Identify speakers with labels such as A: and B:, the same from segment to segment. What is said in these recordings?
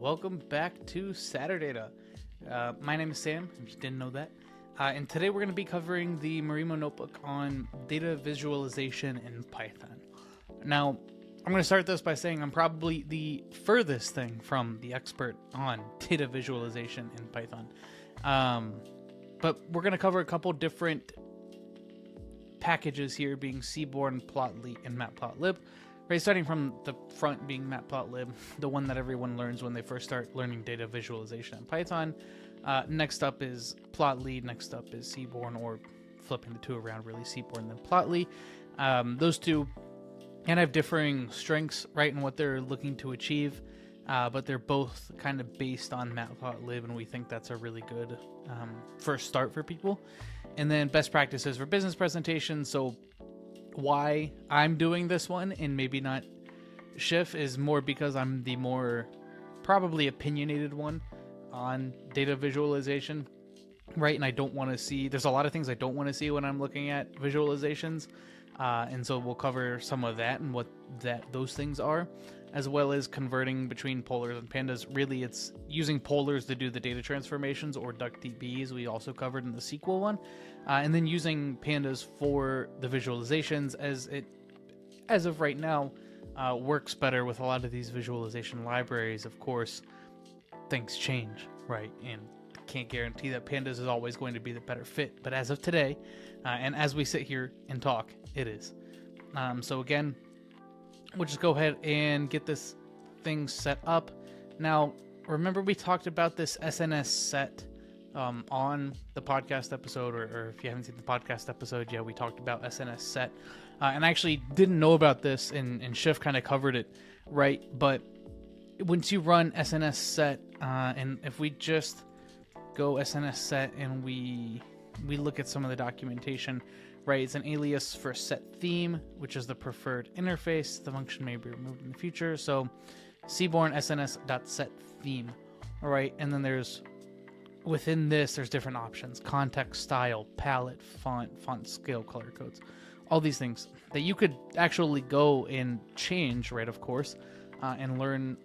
A: Welcome back to Saturdata. My name is Sam, if you didn't know that. And today we're going to be covering the Marimo notebook on data visualization in Python. Now, I'm going to start this by saying I'm probably the furthest thing from the expert on data visualization in Python. But we're going to cover a couple different packages here, being Seaborn, Plotly, and matplotlib. Right, starting from the front being matplotlib, the one that everyone learns when they first start learning data visualization in Python. Next up is Plotly, next up is Seaborn, or flipping the two around, really, Seaborn then Plotly. Those two kind of have differing strengths, right, in what they're looking to achieve, but they're both kind of based on matplotlib, and we think that's a really good first start for people. And then best practices for business presentations. So why I'm doing this one and maybe not Schiff is more because I'm the more probably opinionated one on data visualization, right? And I don't want to see, there's a lot of things I don't want to see when I'm looking at visualizations, and so we'll cover some of that and what those things are, as well as converting between polars and pandas. Really, it's using polars to do the data transformations, or DuckDBs we also covered in the SQL one, and then using pandas for the visualizations, as of right now works better with a lot of these visualization libraries. Of course, things change, right? And can't guarantee that pandas is always going to be the better fit, but as of today, and as we sit here and talk, it is. So again, we'll just go ahead and get this thing set up. Now, remember we talked about this sns.set on the podcast episode, or if you haven't seen the podcast episode, yeah, we talked about sns.set. And I actually didn't know about this, and Schiff kind of covered it, right? But once you run sns.set, and if we just go sns.set and we look at some of the documentation, right, it's an alias for set theme, which is the preferred interface. The function may be removed in the future. So Seaborn sns.set theme. All right, and then within this, there's different options: context, style, palette, font scale, color codes, all these things that you could actually go and change, right, of course, and learn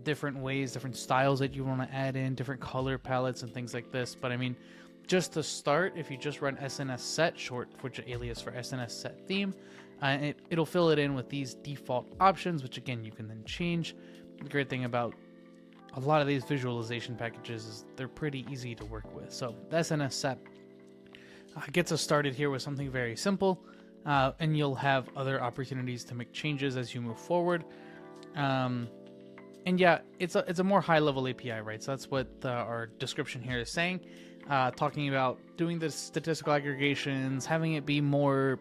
A: different ways, different styles that you want to add in, different color palettes and things like this. But I mean, just to start, if you just run sns.set, short which alias for sns.set theme, it'll fill it in with these default options, which again you can then change. The great thing about a lot of these visualization packages is they're pretty easy to work with. So the sns.set gets us started here with something very simple, and you'll have other opportunities to make changes as you move forward. And yeah, it's a more high-level API, right? So that's what our description here is saying, talking about doing the statistical aggregations, having it be more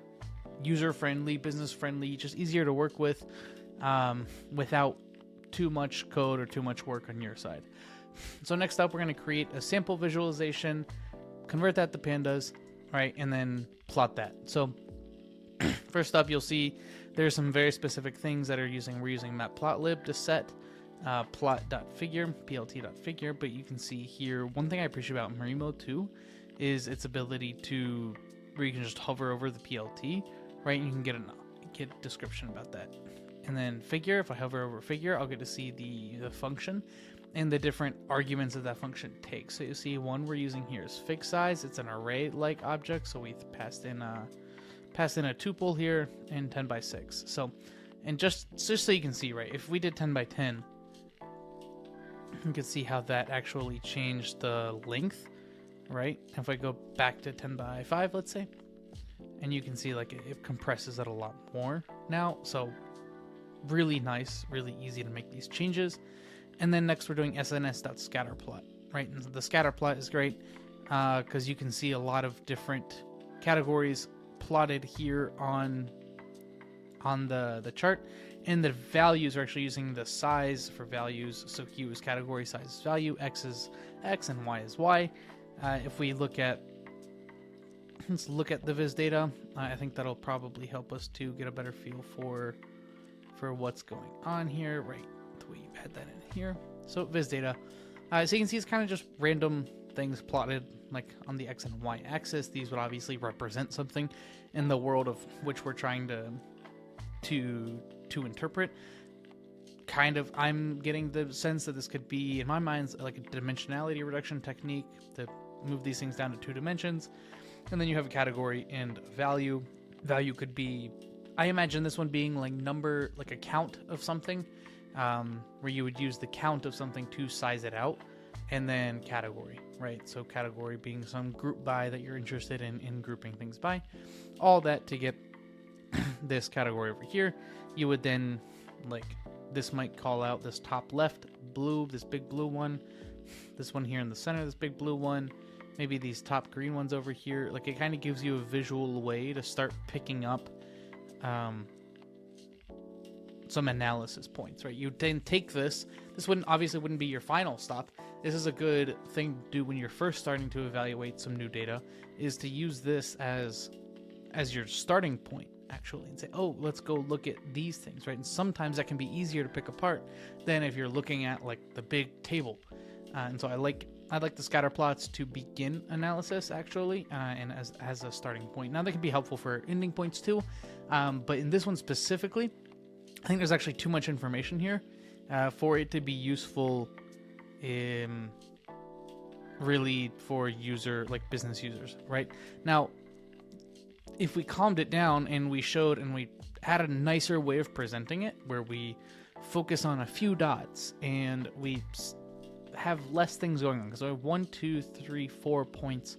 A: user-friendly, business-friendly, just easier to work with, without too much code or too much work on your side. So next up, we're going to create a sample visualization, convert that to pandas, right, and then plot that. So first up, you'll see there's some very specific things that we're using matplotlib to set plot.figure, plt.figure, but you can see here, one thing I appreciate about Marimo too is its ability to, where you can just hover over the PLT, right, and you can get a description about that. And then figure, if I hover over figure, I'll get to see the function and the different arguments that function takes. So you see one we're using here is fig size. It's an array-like object, so we passed in a tuple here in 10 by 6. So, and just so you can see, right, if we did 10 by 10, you can see how that actually changed the length, right? If I go back to 10 by 5, let's say, and you can see like it compresses it a lot more now. So really nice, really easy to make these changes. And then next we're doing sns.scatterplot, right? And the scatterplot is great because you can see a lot of different categories plotted here on the chart, and the values are actually using the size for values. So Q is category, size is value, X is X, and Y is Y. If we let's look at the viz data, I think that'll probably help us to get a better feel for what's going on here, right? The way you add that in here. So viz data, so you can see it's kind of just random things plotted like on the X and Y axis. These would obviously represent something in the world of which we're trying to interpret. I'm getting the sense that this could be, in my mind, like a dimensionality reduction technique to move these things down to 2 dimensions. And then you have a category and value. Value could be, I imagine this one being like number, like a count of something, where you would use the count of something to size it out. And then category, right? So category being some group by that you're interested in grouping things by. All that to get this category over here. You would then, like, this might call out this top left blue, this big blue one, this one here in the center, this big blue one, maybe these top green ones over here. Like, it kind of gives you a visual way to start picking up some analysis points, right? You then take this obviously wouldn't be your final stop. This is a good thing to do when you're first starting to evaluate some new data, is to use this as your starting point, actually, and say, oh, let's go look at these things, right? And sometimes that can be easier to pick apart than if you're looking at like the big table. And so I like the scatter plots to begin analysis, actually, and as a starting point. Now, they can be helpful for ending points too, but in this one specifically, I think there's actually too much information here for it to be useful really for business users, right? Now, if we calmed it down and we showed and we had a nicer way of presenting it, where we focus on a few dots and we have less things going on, because I have 1, 2, 3, 4 points,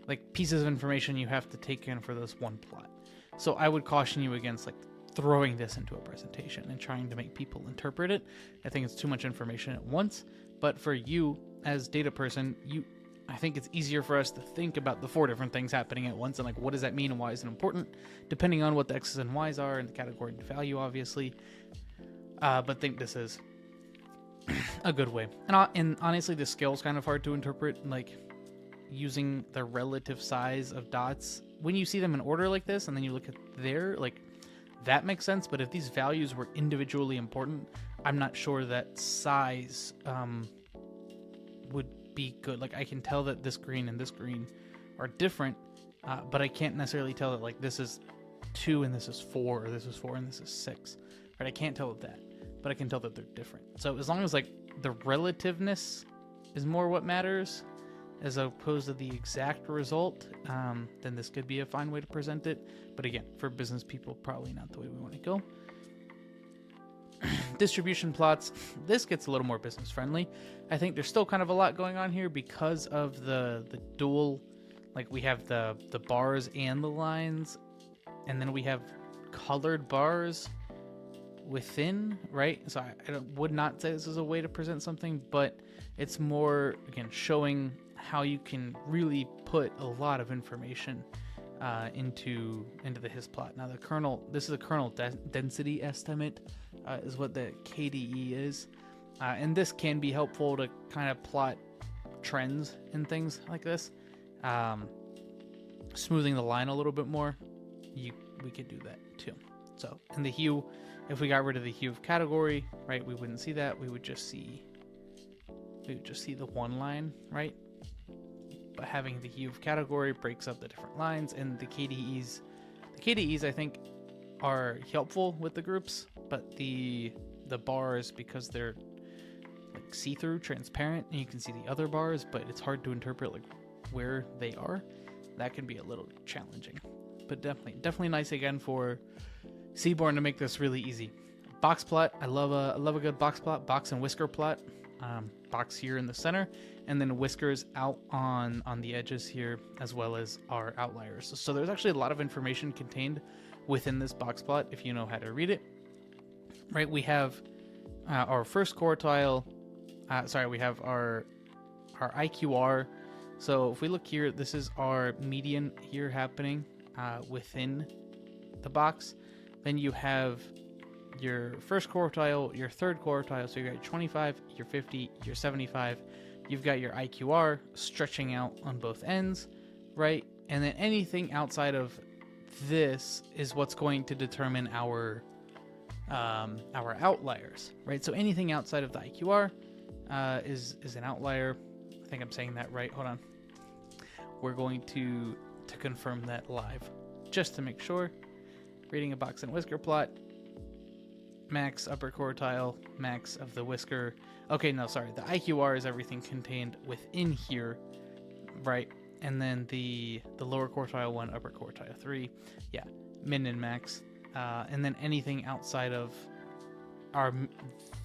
A: like pieces of information you have to take in for this one plot. So I would caution you against like throwing this into a presentation and trying to make people interpret it. I think it's too much information at once. But for you as data person, I think it's easier for us to think about the 4 different things happening at once and like, what does that mean and why is it important, depending on what the X's and Y's are and the category and value, obviously. But think this is a good way. And honestly, the scale is kind of hard to interpret, like using the relative size of dots. When you see them in order like this, and then you look at like, that makes sense. But if these values were individually important, I'm not sure that size would be good. Like, I can tell that this green and this green are different, but I can't necessarily tell that like this is 2 and this is 4, or this is 4 and this is 6. Right? I can't tell that, but I can tell that they're different. So as long as like the relativeness is more what matters, as opposed to the exact result, then this could be a fine way to present it. But again, for business people, probably not the way we want to go. Distribution plots, this gets a little more business friendly. I think there's still kind of a lot going on here because of the dual, like we have the bars and the lines, and then we have colored bars within, right? So I would not say this is a way to present something, but it's more, again, showing how you can really put a lot of information into the his plot. Now, this is a kernel density estimate, is what the KDE is, and this can be helpful to kind of plot trends and things like this. Smoothing the line a little bit more, we could do that too. So, in the hue, if we got rid of the hue of category, right, we wouldn't see that. We would just see the one line, right? But having the hue of category breaks up the different lines, and the KDEs I think are helpful with the groups, but the bars, because they're like see-through, transparent, and you can see the other bars, but it's hard to interpret like where they are. That can be a little challenging, but definitely nice again for Seaborn to make this really easy. Box plot, I love a good box plot, box and whisker plot. Box here in the center, and then whiskers out on the edges here, as well as our outliers. So there's actually a lot of information contained within this box plot if you know how to read it. Right, we have our first quartile. We have our IQR. So if we look here, this is our median here happening within the box. Then you have your first quartile, your third quartile, so you got your 25, your 50, your 75. You've got your IQR stretching out on both ends, right? And then anything outside of this is what's going to determine our outliers, right? So anything outside of the IQR is an outlier. I think I'm saying that right. Hold on. We're going to confirm that live, just to make sure. Reading a box and whisker plot. max upper quartile, max of the whisker. Okay, no, sorry. The IQR is everything contained within here, right? And then the lower quartile 1, upper quartile 3. Yeah, min and max. And then anything outside of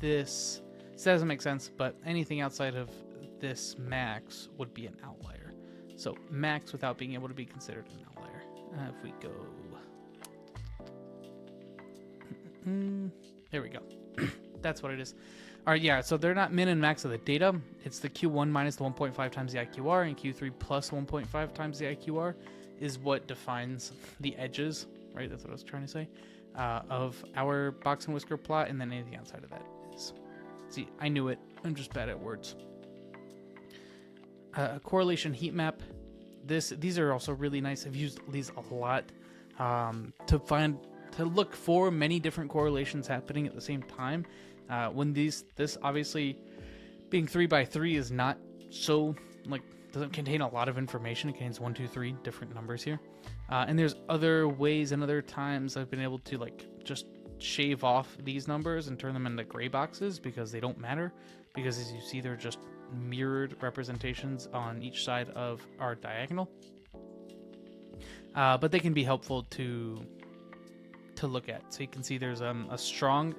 A: this doesn't make sense, but anything outside of this max would be an outlier. So max without being able to be considered an outlier. If we go... there we go. That's what it is. All right, yeah, so they're not min and max of the data. It's the Q1 minus the 1.5 times the IQR, and Q3 plus 1.5 times the IQR is what defines the edges, right? That's what I was trying to say, of our box and whisker plot, and then anything outside of that is... See, I knew it. I'm just bad at words. Correlation heat map. These are also really nice. I've used these a lot to look for many different correlations happening at the same time. When this obviously being 3x3 is not so, like, doesn't contain a lot of information. It contains 1, 2, 3 different numbers here. And there's other ways and other times I've been able to, like, just shave off these numbers and turn them into gray boxes because they don't matter. Because as you see, they're just mirrored representations on each side of our diagonal. But they can be helpful to look at. So you can see there's a strong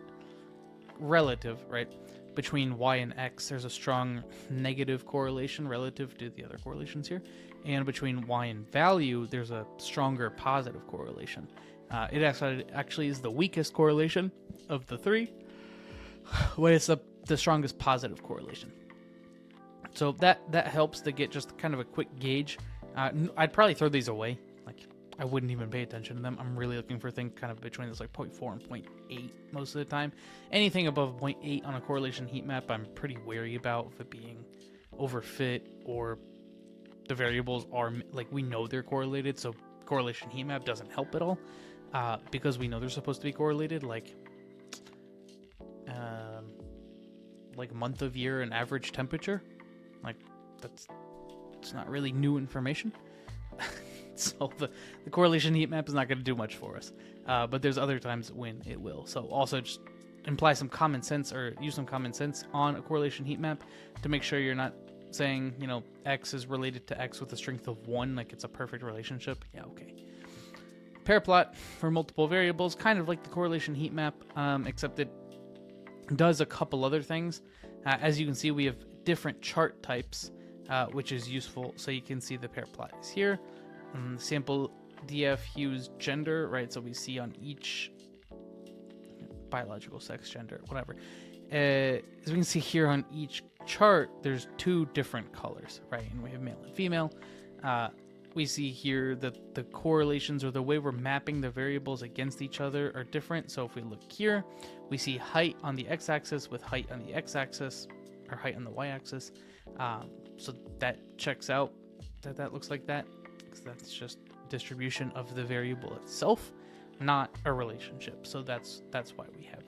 A: relative, right, between y and x. There's a strong negative correlation relative to the other correlations here, and between y and value there's a stronger positive correlation. It actually is the weakest correlation of the three, when it's the strongest positive correlation. So that helps to get just kind of a quick gauge. I'd probably throw these away. Like, I wouldn't even pay attention to them. I'm really looking for things kind of between this, like 0.4 and 0.8 most of the time. Anything above 0.8 on a correlation heat map, I'm pretty wary about of it being overfit, or the variables are, like, we know they're correlated, so correlation heat map doesn't help at all, because we know they're supposed to be correlated, like month of year and average temperature. Like, it's not really new information. So the correlation heat map is not going to do much for us. But there's other times when it will. So also just imply some common sense, or use some common sense on a correlation heat map to make sure you're not saying, you know, X is related to X with a strength of 1, like it's a perfect relationship. Yeah, okay. Pair plot for multiple variables, kind of like the correlation heat map, except it does a couple other things. As you can see, we have different chart types, which is useful. So you can see the pair plot is here. Sample DF hues gender, right? So we see on each biological sex, gender, whatever. As we can see here on each chart, there's 2 different colors, right? And we have male and female. We see here that the correlations, or the way we're mapping the variables against each other, are different. So if we look here, we see height on the x-axis with height on the x-axis, or height on the y-axis. So that checks out that looks like that, because that's just distribution of the variable itself, not a relationship. So that's why we have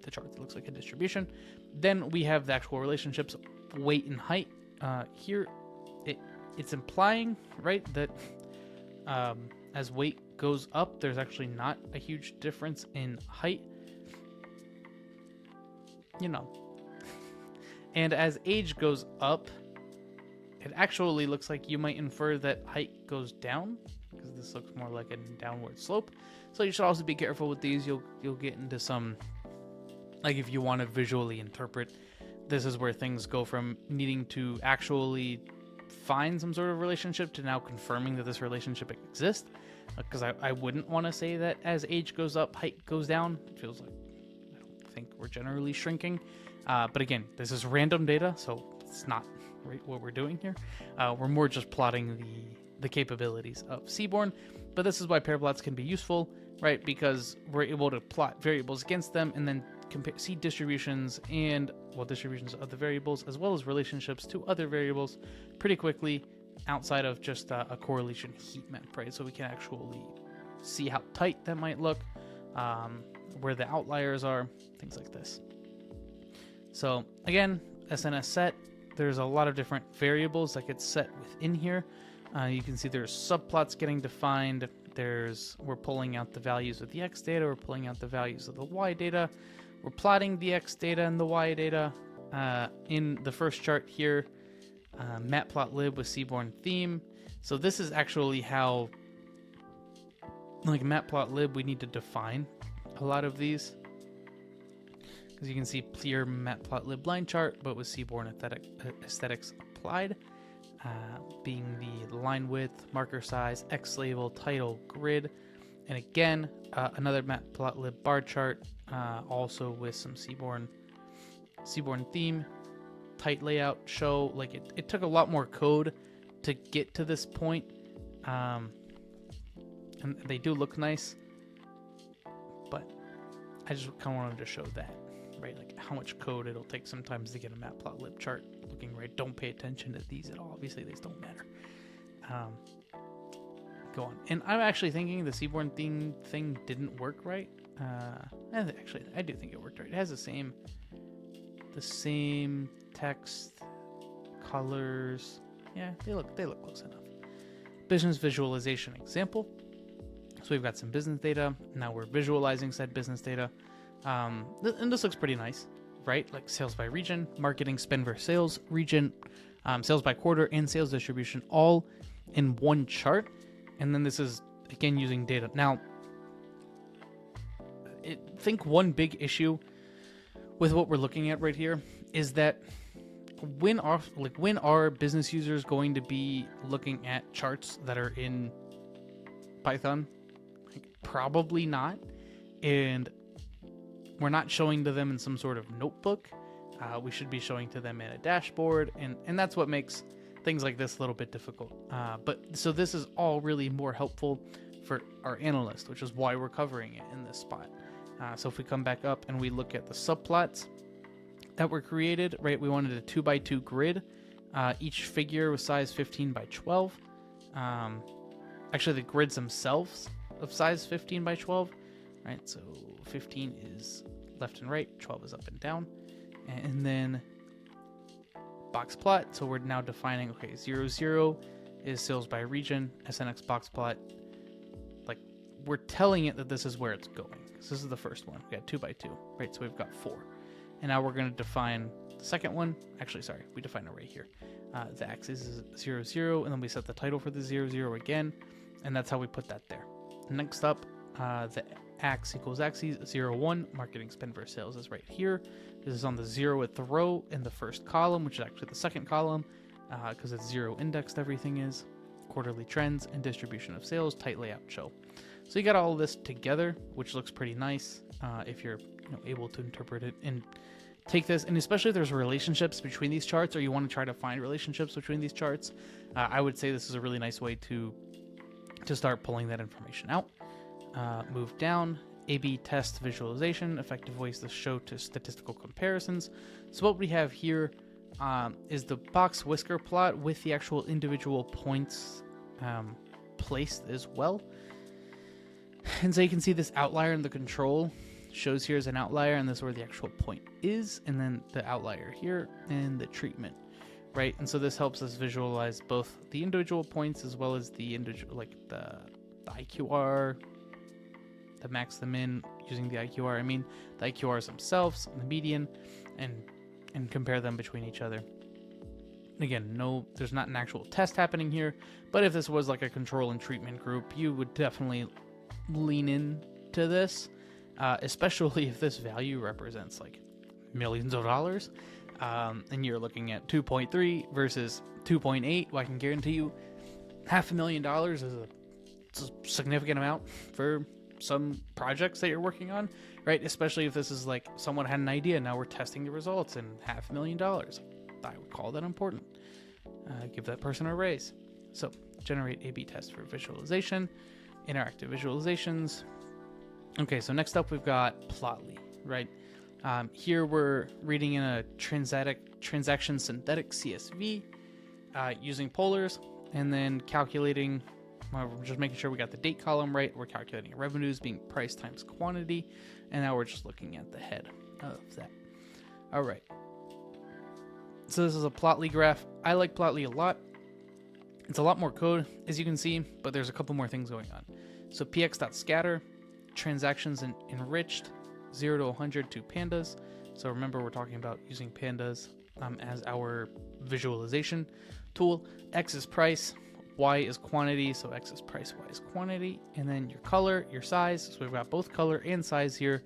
A: the chart that looks like a distribution. Then we have the actual relationships, weight and height. Here it's implying, right, that as weight goes up, there's actually not a huge difference in height, you know. And as age goes up, it actually looks like you might infer that height goes down, because this looks more like a downward slope. So you should also be careful with these. You'll get into some, like, if you want to visually interpret, this is where things go from needing to actually find some sort of relationship to now confirming that this relationship exists. Because I wouldn't want to say that as age goes up, height goes down. It feels like, I don't think we're generally shrinking. But again, this is random data, so it's not right what we're doing here. We're more just plotting the capabilities of Seaborn. But this is why pair plots can be useful, right? Because we're able to plot variables against them and then see distributions distributions of the variables, as well as relationships to other variables pretty quickly, outside of just a correlation heat map, right? So we can actually see how tight that might look, where the outliers are, things like this. So again, sns.set, there's a lot of different variables that get set within here. You can see there's subplots getting defined. We're pulling out the values of the x data, we're pulling out the values of the y data. we're plotting the X data and the Y data. In the first chart here, matplotlib with Seaborn theme. So this is actually how, like matplotlib, we need to define a lot of these. As you can see, clear matplotlib line chart, but with Seaborn aesthetics applied, being the line width, marker size, X label, title, grid, and again, another matplotlib bar chart, also with some Seaborn theme, tight layout, show. Like it took a lot more code to get to this point, and they do look nice, but I just kind of wanted to show that, right? Like how much code it'll take sometimes to get a matplotlib chart looking right. Don't pay attention to these at all. Obviously, these don't matter. Go on. And I'm actually thinking the Seaborn thing didn't work right. Actually, I do think it worked right. It has the same text, colors. Yeah, they look close enough. Business visualization example. So we've got some business data. Now we're visualizing said business data. And this looks pretty nice, right? Like sales by region, marketing spend versus sales region, sales by quarter, and sales distribution all in one chart. And then this is, again, using data. Now, I think one big issue with what we're looking at right here is that when are business users going to be looking at charts that are in Python? Like, probably not. And we're not showing to them in some sort of notebook. We should be showing to them in a dashboard, and that's what makes things like this a little bit difficult. So this is all really more helpful for our analyst, which is why we're covering it in this spot. So if we come back up and we look at the subplots that were created, right, we wanted a 2x2 grid. Each figure was size 15 by 12. Actually, the grids themselves of size 15 by 12, right? So 15 is left and right, 12 is up and down. And then box plot. So we're now defining, okay, 0, 0 is sales by region, SNX box plot. Like, we're telling it that this is where it's going. So this is the first one. We got 2x2, right? So we've got 4. And now we're going to define the second one. Actually, sorry, we define it right here. The axis is 0, 0, and then we set the title for the 0, 0 again. And that's how we put that there. Next up, the ax equals axes 0, 1. Marketing spend versus sales is right here. This is on the 0th row in the first column, which is actually the second column, because it's 0 indexed. Everything is quarterly trends and distribution of sales, tight layout show. So you got all of this together, which looks pretty nice if you're able to interpret it and take this. And especially if there's relationships between these charts, or you want to try to find relationships between these charts, I would say this is a really nice way to start pulling that information out. Move down, A/B test visualization, effective ways to show to statistical comparisons. So what we have here is the box whisker plot with the actual individual points placed as well. And so you can see this outlier in the control shows here as an outlier, and this is where the actual point is, and then the outlier here and the treatment, right? And so this helps us visualize both the individual points as well as the individual, like the IQR, the max, the min, using the IQR. I mean the IQRs themselves, the median, and compare them between each other. Again, there's not an actual test happening here, but if this was like a control and treatment group, you would definitely lean into this, especially if this value represents like millions of dollars, and you're looking at 2.3 versus 2.8. Well, I can guarantee you $500,000 is a significant amount for some projects that you're working on, right? Especially if this is like someone had an idea, now we're testing the results, and $500,000. I would call that important. Give that person a raise. So generate A/B test for visualization, interactive visualizations. Okay, so next up we've got Plotly, right? Here we're reading in a transaction synthetic CSV using polars, and then calculating. We're just making sure we got the date column right. We're calculating revenues being price times quantity, and now we're just looking at the head of that. All right. So this is a Plotly graph. I like Plotly a lot. It's a lot more code, as you can see, but there's a couple more things going on. So px.scatter, transactions enriched, 0 to 100 to pandas. So remember, we're talking about using pandas as our visualization tool. X is price, Y is quantity, so X is price, Y is quantity, and then your color, your size. So we've got both color and size here.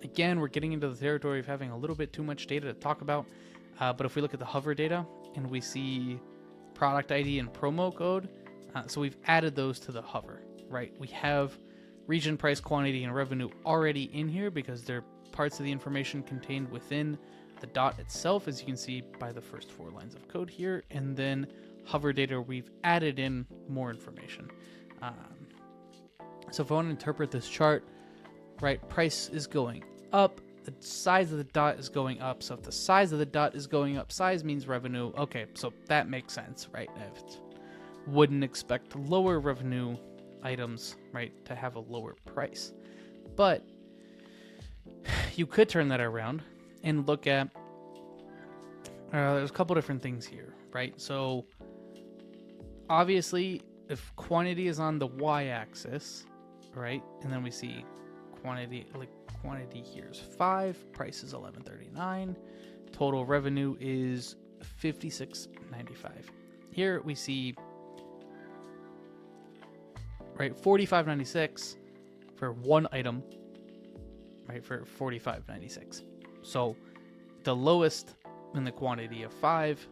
A: Again, we're getting into the territory of having a little bit too much data to talk about, but if we look at the hover data and we see product ID and promo code, so we've added those to the hover, right? We have region, price, quantity, and revenue already in here because they're parts of the information contained within the dot itself, as you can see by the first 4 lines of code here. And then hover data, we've added in more information. So if I want to interpret this chart, right, price is going up, the size of the dot is going up. So if the size of the dot is going up, size means revenue. Okay, so that makes sense, right? Wouldn't expect lower revenue items, right, to have a lower price. But you could turn that around and look at, there's a couple different things here, right? So obviously, if quantity is on the y-axis, right, and then we see quantity, like quantity here is 5, price is 11.39, total revenue is 56.95. Here we see, right, 45.96 for one item, right, for 45.96. So the lowest in the quantity of 5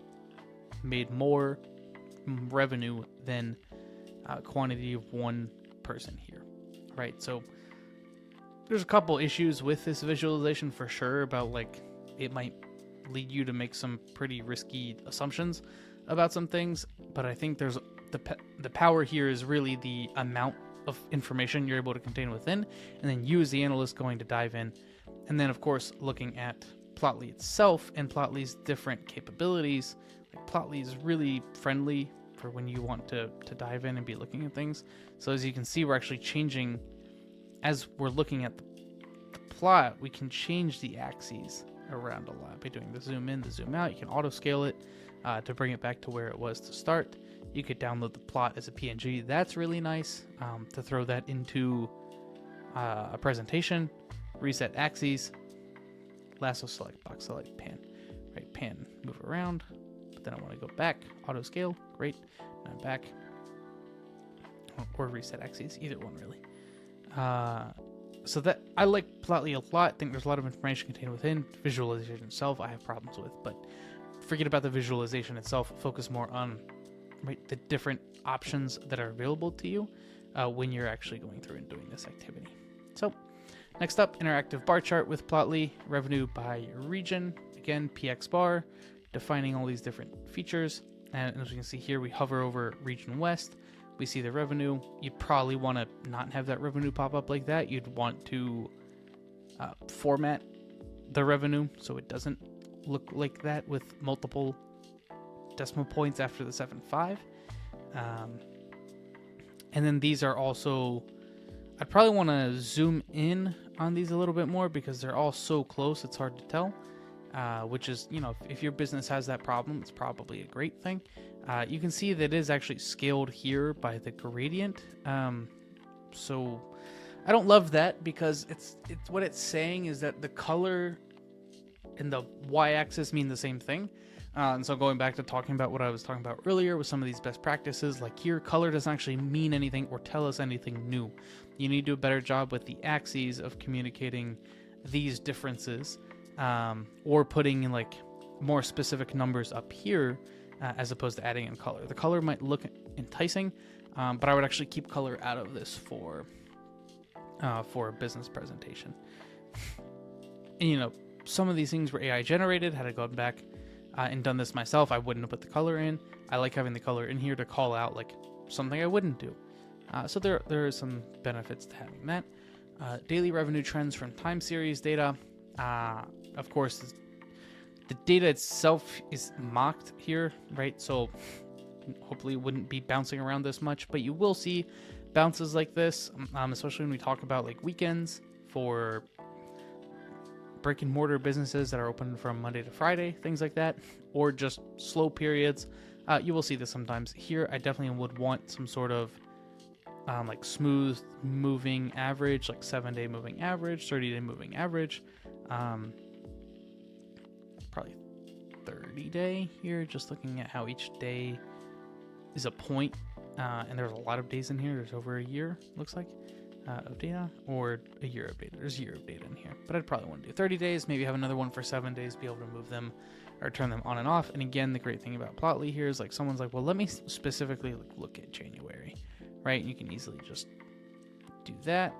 A: made more revenue than quantity of 1 person here, right? So there's a couple issues with this visualization for sure about, like, it might lead you to make some pretty risky assumptions about some things, but I think there's the power here is really the amount of information you're able to contain within, and then you as the analyst going to dive in, and then of course looking at Plotly itself and Plotly's different capabilities. Like, Plotly is really friendly for when you want to dive in and be looking at things. So as you can see, we're actually changing, as we're looking at the plot, we can change the axes around a lot by doing the zoom in, the zoom out. You can auto scale it to bring it back to where it was to start. You could download the plot as a PNG. That's really nice to throw that into a presentation. Reset axes, lasso select, box select, pan. Right, pan, move around. But then I want to go back, auto scale, great. Now I'm back. Or reset axes, either one really. So that, I like Plotly a lot. I think there's a lot of information contained within. Visualization itself I have problems with, but forget about the visualization itself. Focus more on, right, the different options that are available to you when you're actually going through and doing this activity. So next up, interactive bar chart with Plotly, revenue by region. Again, PX bar, defining all these different features. And as we can see here, we hover over region west. We see the revenue. You'd probably want to not have that revenue pop up like that. You'd want to format the revenue so it doesn't look like that with multiple decimal points after the 7.5. And then these are also, I'd probably want to zoom in on these a little bit more because they're all so close it's hard to tell, which is, you know, if your business has that problem, it's probably a great thing. You can see that it is actually scaled here by the gradient. So I don't love that because it's what it's saying is that the color and the y-axis mean the same thing. And so going back to talking about what I was talking about earlier with some of these best practices, like here, color doesn't actually mean anything or tell us anything new. You need to do a better job with the axes of communicating these differences, or putting in like more specific numbers up here as opposed to adding in color. The color might look enticing, but I would actually keep color out of this for a business presentation. And you know, some of these things were AI generated. Had I gone back and done this myself, I wouldn't have put the color in. I like having the color in here to call out like something I wouldn't do. So there are some benefits to having that. Daily revenue trends from time series data. Of course, the data itself is mocked here, right? So hopefully it wouldn't be bouncing around this much, but you will see bounces like this, especially when we talk about like weekends for brick and mortar businesses that are open from Monday to Friday, things like that, or just slow periods. You will see this sometimes. Here, I definitely would want some sort of like smooth moving average, like 7-day moving average, 30-day moving average, probably 30-day here, just looking at how each day is a point, and there's a lot of days in here. There's over a year, looks like, of data, or a year of data. There's a year of data in here, but I'd probably want to do 30 days, maybe have another one for 7 days, be able to move them or turn them on and off. And again, the great thing about Plotly here is like someone's like, well, let me specifically look at January, right? You can easily just do that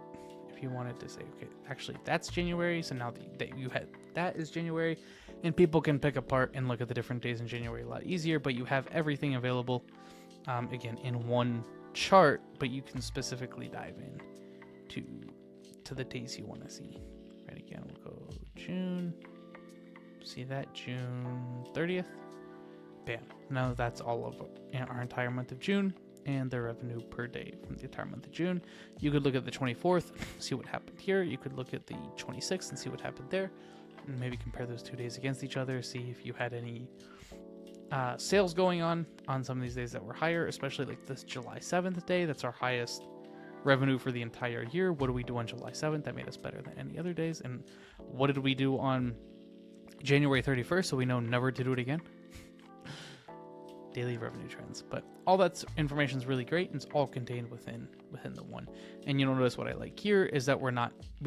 A: if you wanted to say, okay, actually that's January, so now that you had that is January, and people can pick apart and look at the different days in January a lot easier. But you have everything available, again, in one chart, but you can specifically dive in to the days you want to see. Right, again, we'll go June. See that, June 30th. Bam. Now that's all of our entire month of June and the revenue per day from the entire month of June. You could look at the 24th, see what happened here. You could look at the 26th and see what happened there, and maybe compare those 2 days against each other, see if you had any sales going on some of these days that were higher, especially like this July 7th day. That's our highest revenue for the entire year. What do we do on July 7th? That made us better than any other days. And what did we do on January 31st? So we know never to do it again. Daily revenue trends. But all that information is really great, and it's all contained within the one. And you'll notice what I like here is that we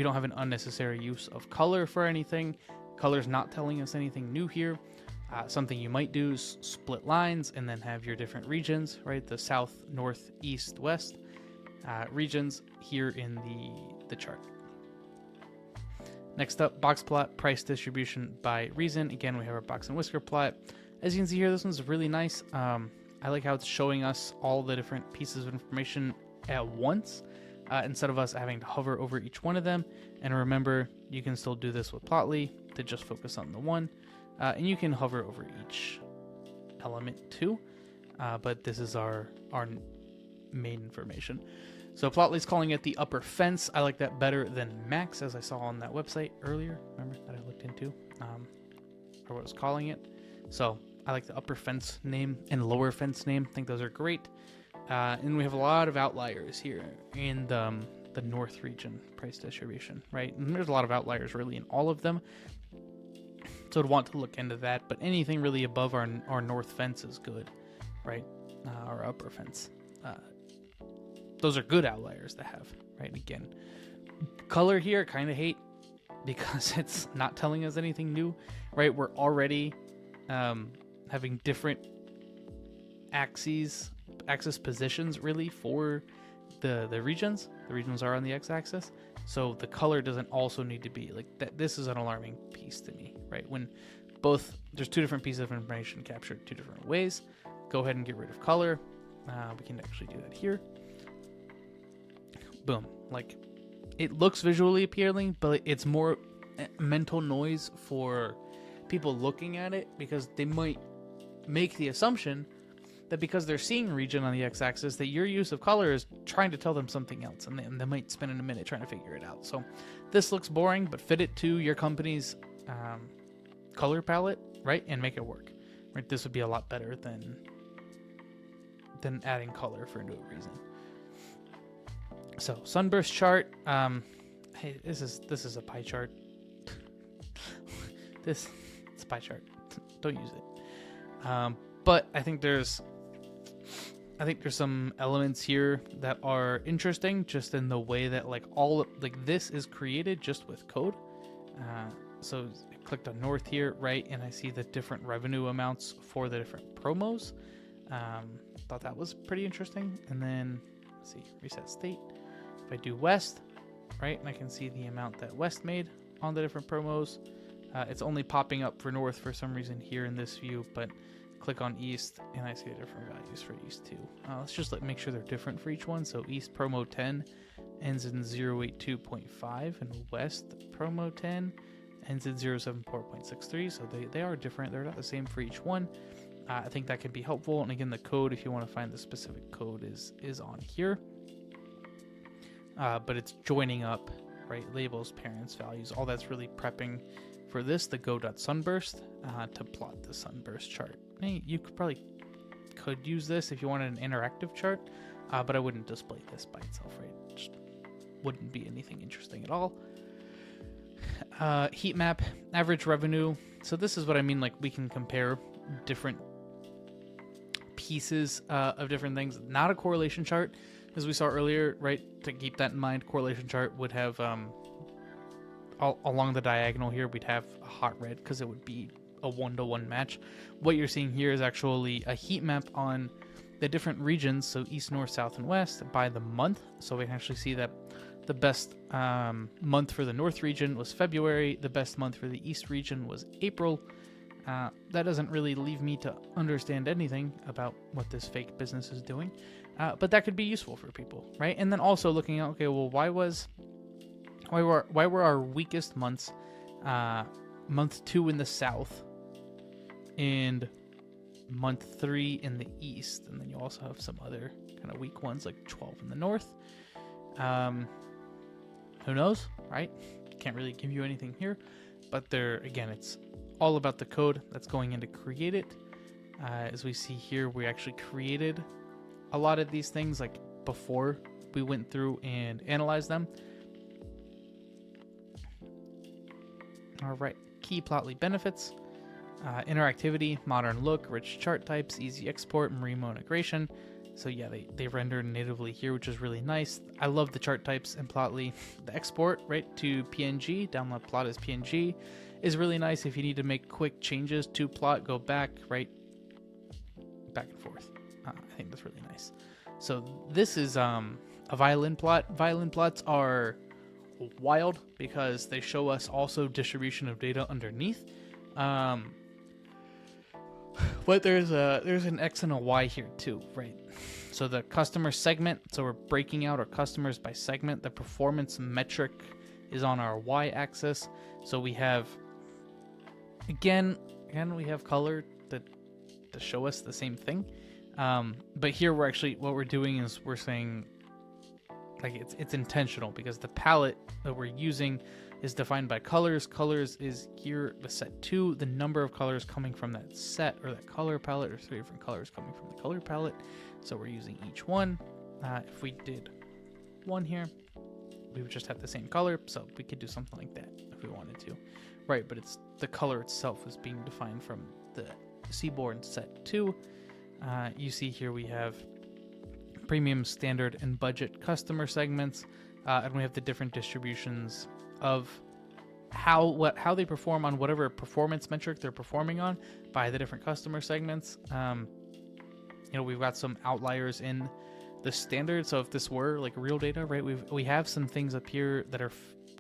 A: don't have an unnecessary use of color for anything. Color's not telling us anything new here. Something you might do is split lines and then have your different regions, right? The south, north, east, west regions here in the chart. Next up, box plot, price distribution by reason. Again, we have our box and whisker plot. As you can see here, this one's really nice. I like how it's showing us all the different pieces of information at once, instead of us having to hover over each one of them. And remember, you can still do this with Plotly to just focus on the one. And you can hover over each element too, but this is our main information. So Plotly's calling it the upper fence. I like that better than max, as I saw on that website earlier. Remember that I looked into, or what I was calling it. So I like the upper fence name and lower fence name. I think those are great. And we have a lot of outliers here in the north region price distribution, right? And there's a lot of outliers really in all of them. So I'd want to look into that, but anything really above our north fence is good, right? Our upper fence. Those are good outliers to have, right? Again, color here, kind of hate because it's not telling us anything new, right? We're already having different axis positions really for the regions. The regions are on the x-axis. So the color doesn't also need to be like that. This is an alarming piece to me, right? When there's two different pieces of information captured two different ways. Go ahead and get rid of color. We can actually do that here. Boom. Like, it looks visually appealing, but it's more mental noise for people looking at it, because they might make the assumption that because they're seeing region on the x-axis, that your use of color is trying to tell them something else, and they might spend a minute trying to figure it out. So this looks boring, but fit it to your company's color palette, right, and make it work. Right, this would be a lot better than adding color for no reason. So Sunburst chart. Hey, this is a pie chart. It's a pie chart. Don't use it. But I think there's some elements here that are interesting, just in the way that this is created just with code. So I clicked on north here, right, and I see the different revenue amounts for the different promos. Thought that was pretty interesting. And then let's see, reset state. If I do west, right, and I can see the amount that west made on the different promos. It's only popping up for north for some reason here in this view, but click on east and I see the different values for east too. Let's just make sure they're different for each one. So east promo 10 ends in 082.5 and west promo 10 ends in 074.63. So they are different. They're not the same for each one. I think that can be helpful. And again, the code, if you want to find the specific code, is on here. But it's joining up, right? Labels, parents, values, all that's really prepping for this, the go.sunburst, to plot the sunburst chart. Hey, you could use this if you wanted an interactive chart, but I wouldn't display this by itself, right? It just wouldn't be anything interesting at all. Heat map, average revenue. So this is what I mean, like we can compare different pieces of different things. Not a correlation chart, as we saw earlier, right? To keep that in mind, correlation chart would have all along the diagonal here, we'd have a hot red because it would be a 1-to-1 match. What you're seeing here is actually a heat map on the different regions, so east, north, south, and west by the month. So we can actually see that the best month for the north region was February. The best month for the east region was April. That doesn't really leave me to understand anything about what this fake business is doing, but that could be useful for people, right? And then also looking at, okay, well, why were our weakest months month 2 in the south and month 3 in the east, and then you also have some other kind of weak ones like 12 in the north. Who knows, right? Can't really give you anything here, but there again, it's all about the code that's going in to create it. As we see here, we actually created a lot of these things like before we went through and analyzed them. All right, key plotly benefits, interactivity, modern look, rich chart types, easy export, Marimo integration. So yeah, they render natively here, which is really nice. I love the chart types in Plotly. The export, right, to PNG, download plot as PNG, is really nice. If you need to make quick changes to plot, go back, right, back and forth. I think that's really nice. So this is a Violin plot. Violin plots are wild because they show us also distribution of data underneath. But there's an X and a Y here too, right? So the customer segment, so we're breaking out our customers by segment. The performance metric is on our Y axis. So we have, again, we have color to show us the same thing. But here we're actually, what we're doing is we're saying, like it's intentional because the palette that we're using is defined by colors. Colors is here, the set 2, the number of colors coming from that set or that color palette, or 3 different colors coming from the color palette. So we're using each one. If we did 1 here, we would just have the same color. So we could do something like that if we wanted to, right? But it's the color itself is being defined from the Seaborn set 2. You see here we have premium, standard, and budget customer segments, and we have the different distributions of how they perform on whatever performance metric they're performing on by the different customer segments. You know, we've got some outliers in the standard. So if this were like real data, right, we have some things up here that are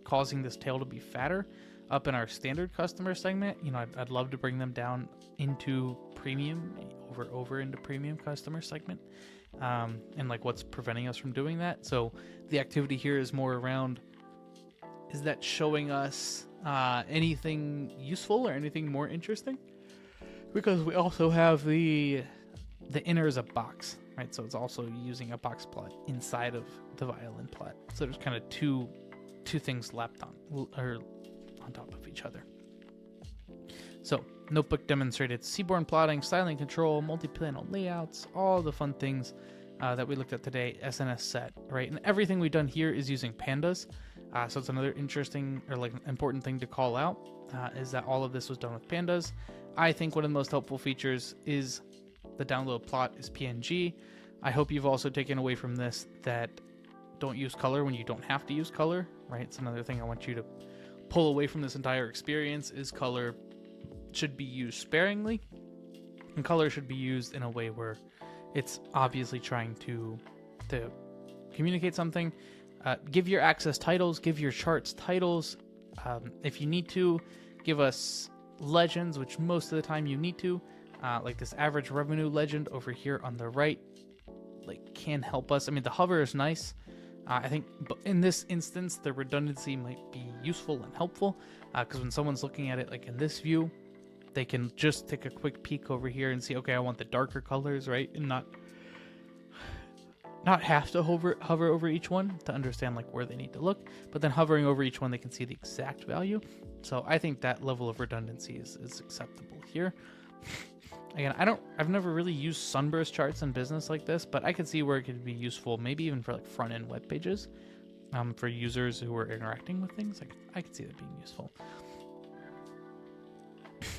A: causing this tail to be fatter up in our standard customer segment. You know, I'd love to bring them down into premium, over into premium customer segment, and like what's preventing us from doing that. So the activity here is more around, is that showing us anything useful or anything more interesting? Because we also have the inner is a box, right? So it's also using a box plot inside of the Violin plot. So there's kind of two things lapped on or on top of each other. So notebook demonstrated Seaborn plotting, styling control, multi-panel layouts, all the fun things that we looked at today, sns.set, right? And everything we've done here is using pandas. So it's another interesting or like important thing to call out is that all of this was done with pandas. I think one of the most helpful features is the download plot is PNG. I hope you've also taken away from this that don't use color when you don't have to use color, right? It's another thing I want you to pull away from this entire experience is color should be used sparingly, and color should be used in a way where it's obviously trying to communicate something. Give your access titles, give your charts titles. If you need to, give us legends, which most of the time you need to, like this average revenue legend over here on the right, like can help us. I mean, the hover is nice. I think in this instance, the redundancy might be useful and helpful because when someone's looking at it like in this view, they can just take a quick peek over here and see, okay, I want the darker colors, right? And not have to hover over each one to understand like where they need to look, but then hovering over each one, they can see the exact value. So I think that level of redundancy is acceptable here. Again, I've never really used Sunburst charts in business like this, but I could see where it could be useful, maybe even for like front-end web pages, for users who are interacting with things. I could see that being useful.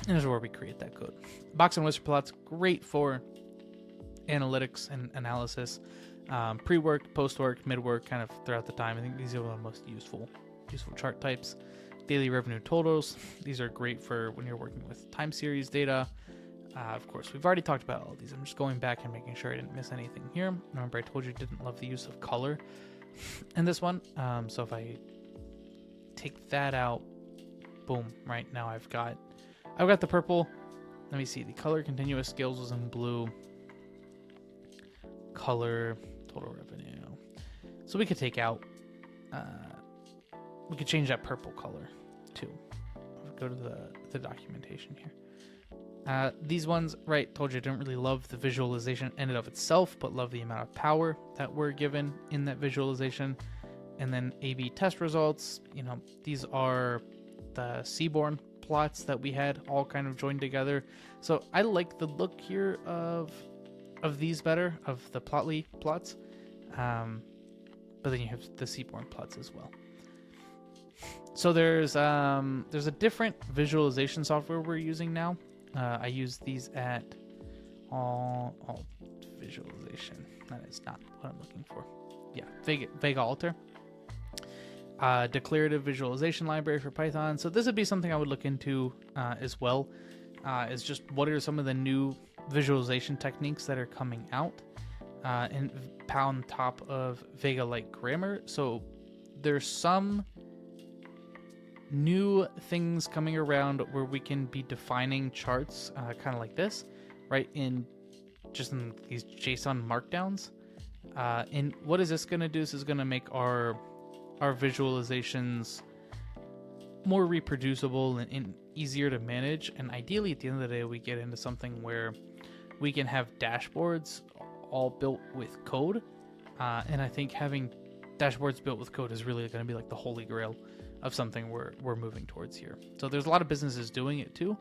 A: And this is where we create that code. Box and Wizard plots, great for analytics and analysis, pre-work, post-work, mid-work, kind of throughout the time. I think these are the most useful chart types. Daily revenue totals, these are great for when you're working with time series data. Of course, we've already talked about all these. I'm just going back and making sure I didn't miss anything here. Remember, I told you I didn't love the use of color in this one. So if I take that out, boom, right now I've got the purple. Let me see, the color continuous scales was in blue. Color, total revenue. So we could take out, we could change that purple color too. Go to the documentation here. These ones, right, told you I didn't really love the visualization in and of itself, but love the amount of power that we're given in that visualization. And then A/B test results, these are the Seaborn plots that we had all kind of joined together. So I like the look here of these better, of the Plotly plots. But then you have the Seaborn plots as well. So there's a different visualization software we're using now. I use these at all visualization. That is not what I'm looking for. Yeah, Vega Altair. Declarative visualization library for Python. So this would be something I would look into as well. Is just what are some of the new visualization techniques that are coming out and on top of Vega-lite grammar. So there's some new things coming around where we can be defining charts kind of like this, right, in these JSON markdowns. And what is this going to do? This is going to make our visualizations more reproducible and easier to manage. And ideally, at the end of the day, we get into something where we can have dashboards all built with code. And I think having dashboards built with code is really going to be like the holy grail of something we're moving towards here. So there's a lot of businesses doing it too.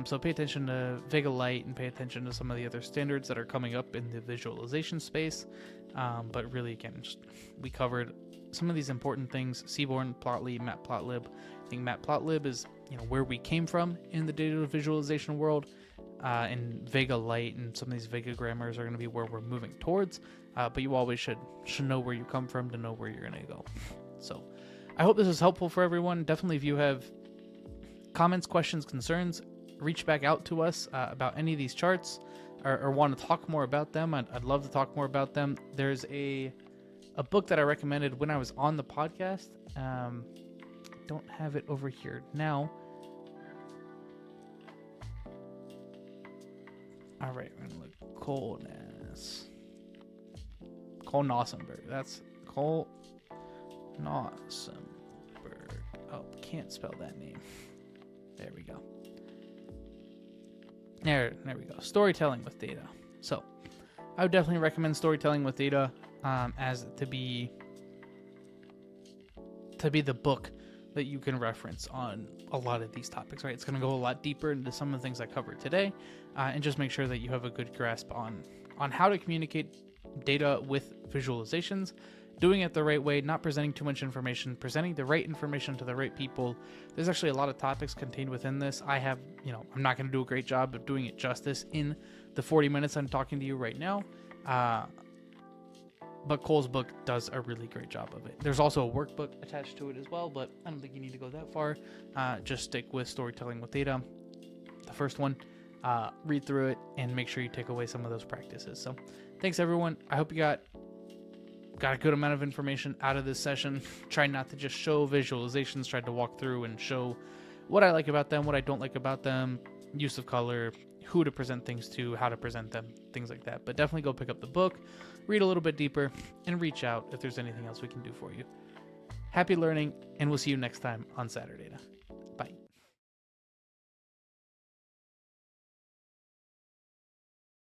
A: So pay attention to Vega-lite and pay attention to some of the other standards that are coming up in the visualization space. But really, again, we covered some of these important things: Seaborn, Plotly, matplotlib. I think matplotlib is where we came from in the data visualization world, and Vega-lite and some of these Vega grammars are going to be where we're moving towards. But you always should know where you come from to know where you're going to go. So I hope this was helpful for everyone. Definitely, if you have comments, questions, concerns, reach back out to us about any of these charts or want to talk more about them. I'd love to talk more about them. There's a book that I recommended when I was on the podcast. Don't have it over here now. All right, we're gonna look. Cole Nossenberg. That's Cole Nossenberg. Oh, can't spell that name. There we go. There we go. Storytelling with data. So I would definitely recommend storytelling with data as to be the book that you can reference on a lot of these topics, right? It's going to go a lot deeper into some of the things I covered today, and just make sure that you have a good grasp on how to communicate data with visualizations, doing it the right way, not presenting too much information, presenting the right information to the right people. There's actually a lot of topics contained within this. I'm not going to do a great job of doing it justice in the 40 minutes I'm talking to you right now. But Cole's book does a really great job of it. There's also a workbook attached to it as well, but I don't think you need to go that far. Just stick with storytelling with data. The first one, read through it and make sure you take away some of those practices. So thanks everyone. I hope you got a good amount of information out of this session. Try not to just show visualizations, tried to walk through and show what I like about them, what I don't like about them, use of color, who to present things to, how to present them, things like that. But definitely go pick up the book, read a little bit deeper, and reach out if there's anything else we can do for you. Happy learning, and we'll see you next time on Saturdata.